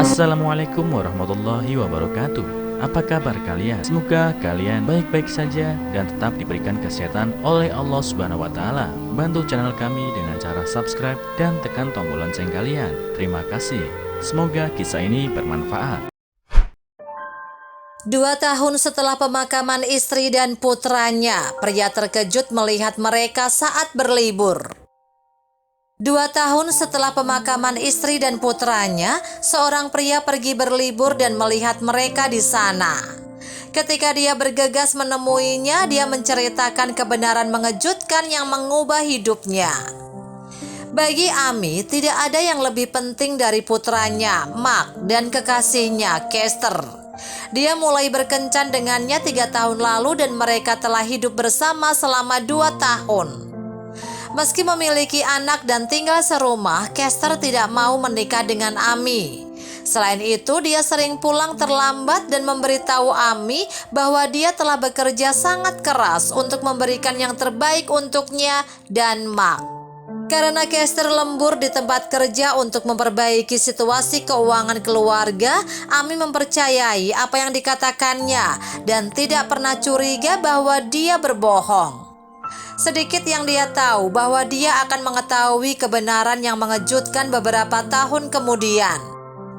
Assalamualaikum warahmatullahi wabarakatuh. Apa kabar kalian? Semoga kalian baik-baik saja dan tetap diberikan kesehatan oleh Allah Subhanahu wa Ta'ala. Bantu channel kami dengan cara subscribe dan tekan tombol lonceng kalian. Terima kasih. Semoga kisah ini bermanfaat. 2 tahun setelah pemakaman istri dan putranya, pria terkejut melihat mereka saat berlibur. 2 tahun setelah pemakaman istri dan putranya, seorang pria pergi berlibur dan melihat mereka di sana. Ketika dia bergegas menemuinya, dia menceritakan kebenaran mengejutkan yang mengubah hidupnya. Bagi Ami, tidak ada yang lebih penting dari putranya, Mark, dan kekasihnya, Kester. Dia mulai berkencan dengannya 3 tahun lalu dan mereka telah hidup bersama selama 2 tahun. Meski memiliki anak dan tinggal serumah, Kester tidak mau menikah dengan Ami. Selain itu, dia sering pulang terlambat dan memberitahu Ami bahwa dia telah bekerja sangat keras untuk memberikan yang terbaik untuknya dan Mark. Karena Kester lembur di tempat kerja untuk memperbaiki situasi keuangan keluarga, Ami mempercayai apa yang dikatakannya dan tidak pernah curiga bahwa dia berbohong. Sedikit yang dia tahu bahwa dia akan mengetahui kebenaran yang mengejutkan beberapa tahun kemudian.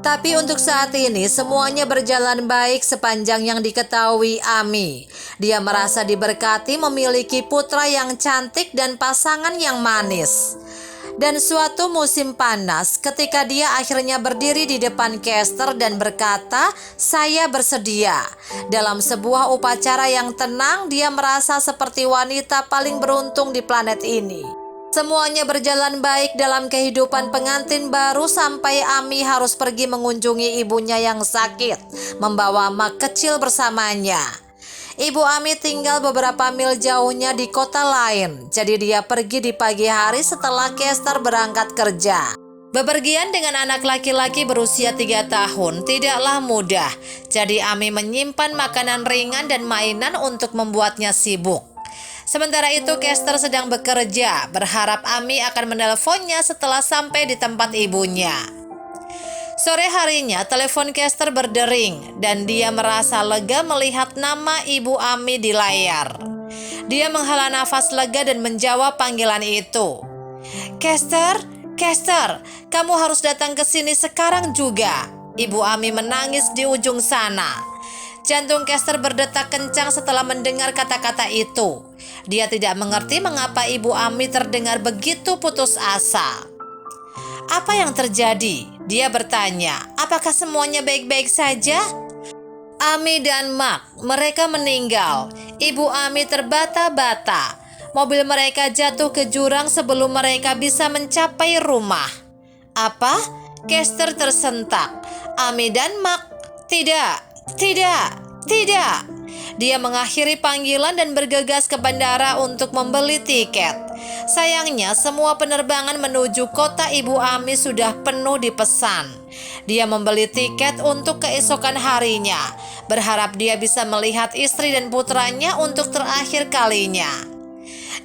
Tapi untuk saat ini semuanya berjalan baik sepanjang yang diketahui Ami. Dia merasa diberkati memiliki putra yang cantik dan pasangan yang manis. Dan suatu musim panas ketika dia akhirnya berdiri di depan Kester dan berkata, "Saya bersedia." Dalam sebuah upacara yang tenang, dia merasa seperti wanita paling beruntung di planet ini. Semuanya berjalan baik dalam kehidupan pengantin baru sampai Ami harus pergi mengunjungi ibunya yang sakit, membawa Mark kecil bersamanya. Ibu Ami tinggal beberapa mil jauhnya di kota lain, jadi dia pergi di pagi hari setelah Kester berangkat kerja. Bepergian dengan anak laki-laki berusia 3 tahun tidaklah mudah, jadi Ami menyimpan makanan ringan dan mainan untuk membuatnya sibuk. Sementara itu Kester sedang bekerja, berharap Ami akan menelponnya setelah sampai di tempat ibunya. Sore harinya telepon Kester berdering dan dia merasa lega melihat nama ibu Ami di layar. Dia menghela nafas lega dan menjawab panggilan itu. "Kester, Kester, kamu harus datang ke sini sekarang juga." Ibu Ami menangis di ujung sana. Jantung Kester berdetak kencang setelah mendengar kata-kata itu. Dia tidak mengerti mengapa ibu Ami terdengar begitu putus asa. "Apa yang terjadi?" Dia bertanya. "Apakah semuanya baik-baik saja?" Ami dan Mark, mereka meninggal. Ibu Ami terbata-bata. Mobil mereka jatuh ke jurang sebelum mereka bisa mencapai rumah. "Apa?" Kester tersentak. "Ami dan Mark?" Tidak. Dia mengakhiri panggilan dan bergegas ke bandara untuk membeli tiket. Sayangnya semua penerbangan menuju kota ibu Ami sudah penuh dipesan. Dia membeli tiket untuk keesokan harinya, berharap dia bisa melihat istri dan putranya untuk terakhir kalinya.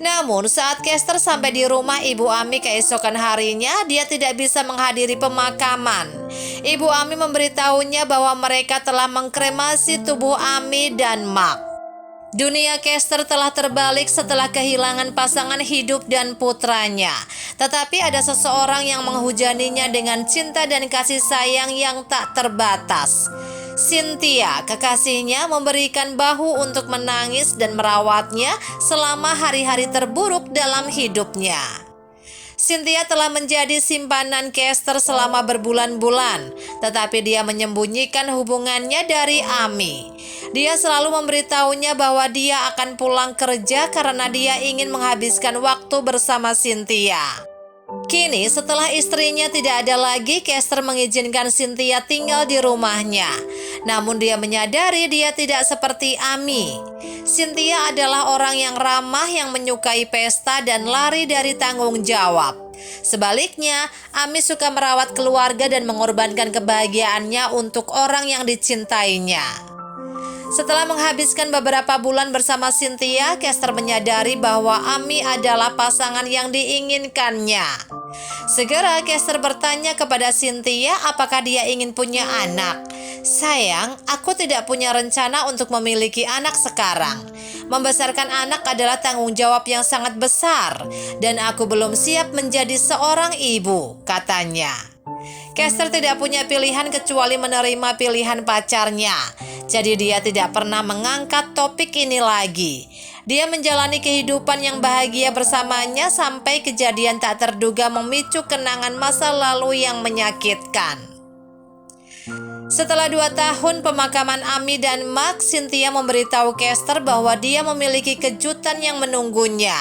Namun saat Kester sampai di rumah ibu Ami keesokan harinya, dia tidak bisa menghadiri pemakaman. Ibu Ami memberitahunya bahwa mereka telah mengkremasi tubuh Ami dan Mark. Dunia Kester telah terbalik setelah kehilangan pasangan hidup dan putranya. Tetapi ada seseorang yang menghujaninya dengan cinta dan kasih sayang yang tak terbatas. Cynthia, kekasihnya, memberikan bahu untuk menangis dan merawatnya selama hari-hari terburuk dalam hidupnya. Cynthia telah menjadi simpanan Kester selama berbulan-bulan, tetapi dia menyembunyikan hubungannya dari Ami. Dia selalu memberitahunya bahwa dia akan pulang kerja karena dia ingin menghabiskan waktu bersama Cynthia. Kini setelah istrinya tidak ada lagi, Kester mengizinkan Cynthia tinggal di rumahnya. Namun dia menyadari dia tidak seperti Ami. Cynthia adalah orang yang ramah, yang menyukai pesta dan lari dari tanggung jawab. Sebaliknya, Ami suka merawat keluarga dan mengorbankan kebahagiaannya untuk orang yang dicintainya. Setelah menghabiskan beberapa bulan bersama Cynthia, Kester menyadari bahwa Ami adalah pasangan yang diinginkannya. Segera Kester bertanya kepada Cynthia apakah dia ingin punya anak. Sayang, aku tidak punya rencana untuk memiliki anak sekarang. Membesarkan anak adalah tanggung jawab yang sangat besar dan aku belum siap menjadi seorang ibu, katanya. Kester tidak punya pilihan kecuali menerima pilihan pacarnya. Jadi dia tidak pernah mengangkat topik ini lagi. Dia menjalani kehidupan yang bahagia bersamanya sampai kejadian tak terduga memicu kenangan masa lalu yang menyakitkan. Setelah 2 tahun pemakaman Amy dan Mark, Cynthia memberitahu Kester bahwa dia memiliki kejutan yang menunggunya.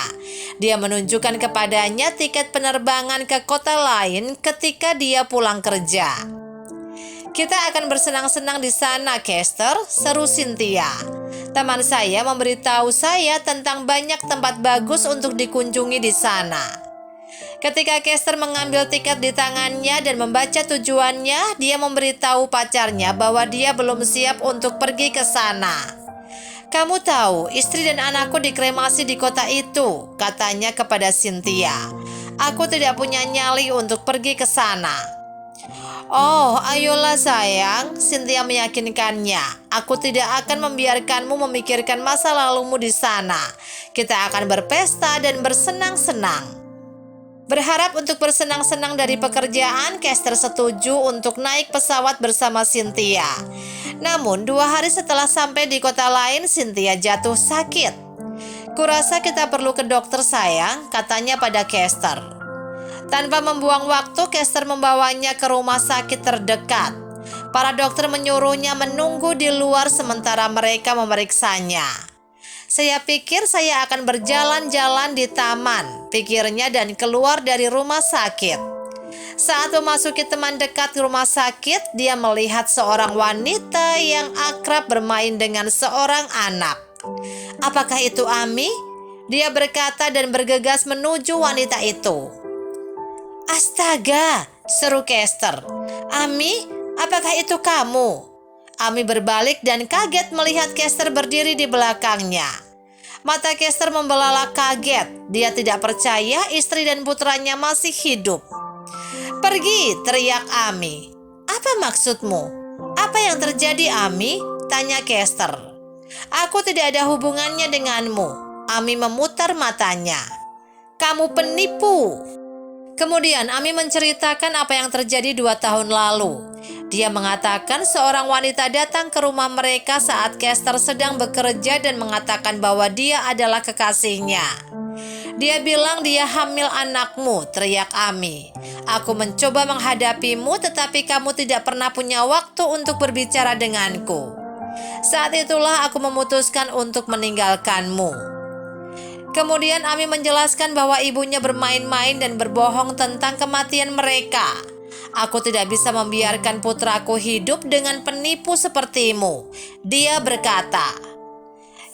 Dia menunjukkan kepadanya tiket penerbangan ke kota lain ketika dia pulang kerja. Kita akan bersenang-senang di sana, Kester, seru Cynthia. Teman saya memberitahu saya tentang banyak tempat bagus untuk dikunjungi di sana. Ketika Kester mengambil tiket di tangannya dan membaca tujuannya, dia memberitahu pacarnya bahwa dia belum siap untuk pergi ke sana. Kamu tahu, istri dan anakku dikremasi di kota itu, katanya kepada Cynthia. Aku tidak punya nyali untuk pergi ke sana. Oh, ayolah sayang, Cynthia meyakinkannya. Aku tidak akan membiarkanmu memikirkan masa lalumu di sana. Kita akan berpesta dan bersenang-senang. Berharap untuk bersenang-senang dari pekerjaan, Kester setuju untuk naik pesawat bersama Cynthia. Namun 2 hari setelah sampai di kota lain, Cynthia jatuh sakit. Kurasa kita perlu ke dokter sayang, katanya pada Kester. Tanpa membuang waktu, Kester membawanya ke rumah sakit terdekat. Para dokter menyuruhnya menunggu di luar sementara mereka memeriksanya. Saya pikir saya akan berjalan-jalan di taman, pikirnya, dan keluar dari rumah sakit. Saat memasuki teman dekat rumah sakit, dia melihat seorang wanita yang akrab bermain dengan seorang anak. Apakah itu Amy? Dia berkata dan bergegas menuju wanita itu. Astaga, seru Kester. Amy, apakah itu kamu? Amy berbalik dan kaget melihat Kester berdiri di belakangnya. Mata Kester membelalak kaget. Dia tidak percaya istri dan putranya masih hidup. Pergi, teriak Amy. Apa maksudmu? Apa yang terjadi, Amy? Tanya Kester. Aku tidak ada hubungannya denganmu. Amy memutar matanya. Kamu penipu. Kemudian Amy menceritakan apa yang terjadi 2 tahun lalu. Dia mengatakan seorang wanita datang ke rumah mereka saat Kester sedang bekerja dan mengatakan bahwa dia adalah kekasihnya. Dia bilang dia hamil anakmu, teriak Amy. Aku mencoba menghadapimu tetapi kamu tidak pernah punya waktu untuk berbicara denganku. Saat itulah aku memutuskan untuk meninggalkanmu. Kemudian Amy menjelaskan bahwa ibunya bermain-main dan berbohong tentang kematian mereka. Aku tidak bisa membiarkan putraku hidup dengan penipu sepertimu, dia berkata.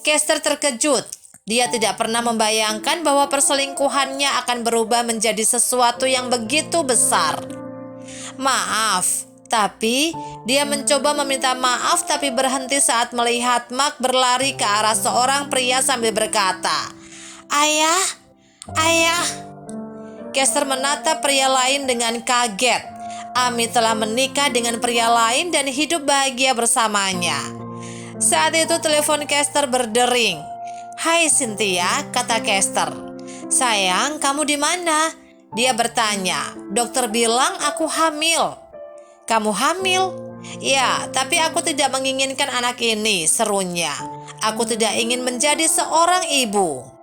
Kester terkejut. Dia tidak pernah membayangkan bahwa perselingkuhannya akan berubah menjadi sesuatu yang begitu besar. Maaf, tapi dia mencoba meminta maaf tapi berhenti saat melihat Mark berlari ke arah seorang pria sambil berkata, Ayah, ayah. Kester menatap pria lain dengan kaget. Amy telah menikah dengan pria lain dan hidup bahagia bersamanya. Saat itu telepon Kester berdering. Hai Cynthia, kata Kester. Sayang, kamu di mana? Dia bertanya. Dokter bilang aku hamil. Kamu hamil? Ya, tapi aku tidak menginginkan anak ini, serunya. Aku tidak ingin menjadi seorang ibu.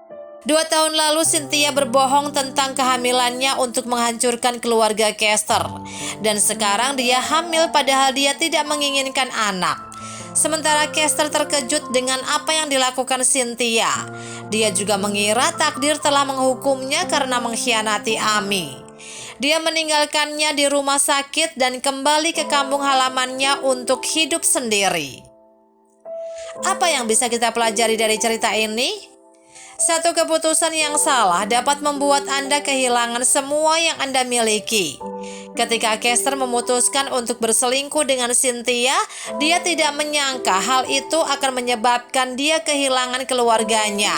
2 tahun lalu Cynthia berbohong tentang kehamilannya untuk menghancurkan keluarga Kester. Dan sekarang dia hamil padahal dia tidak menginginkan anak. Sementara Kester terkejut dengan apa yang dilakukan Cynthia. Dia juga mengira takdir telah menghukumnya karena mengkhianati Amy. Dia meninggalkannya di rumah sakit dan kembali ke kampung halamannya untuk hidup sendiri. Apa yang bisa kita pelajari dari cerita ini? Satu keputusan yang salah dapat membuat Anda kehilangan semua yang Anda miliki. Ketika Kester memutuskan untuk berselingkuh dengan Cynthia, dia tidak menyangka hal itu akan menyebabkan dia kehilangan keluarganya.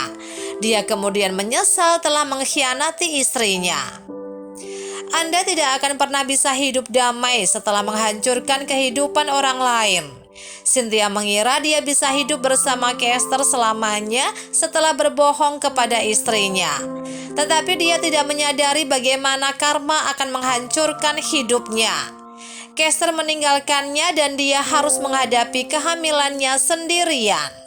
Dia kemudian menyesal telah mengkhianati istrinya. Anda tidak akan pernah bisa hidup damai setelah menghancurkan kehidupan orang lain. Cynthia mengira dia bisa hidup bersama Kester selamanya setelah berbohong kepada istrinya. Tetapi dia tidak menyadari bagaimana karma akan menghancurkan hidupnya. Kester meninggalkannya dan dia harus menghadapi kehamilannya sendirian.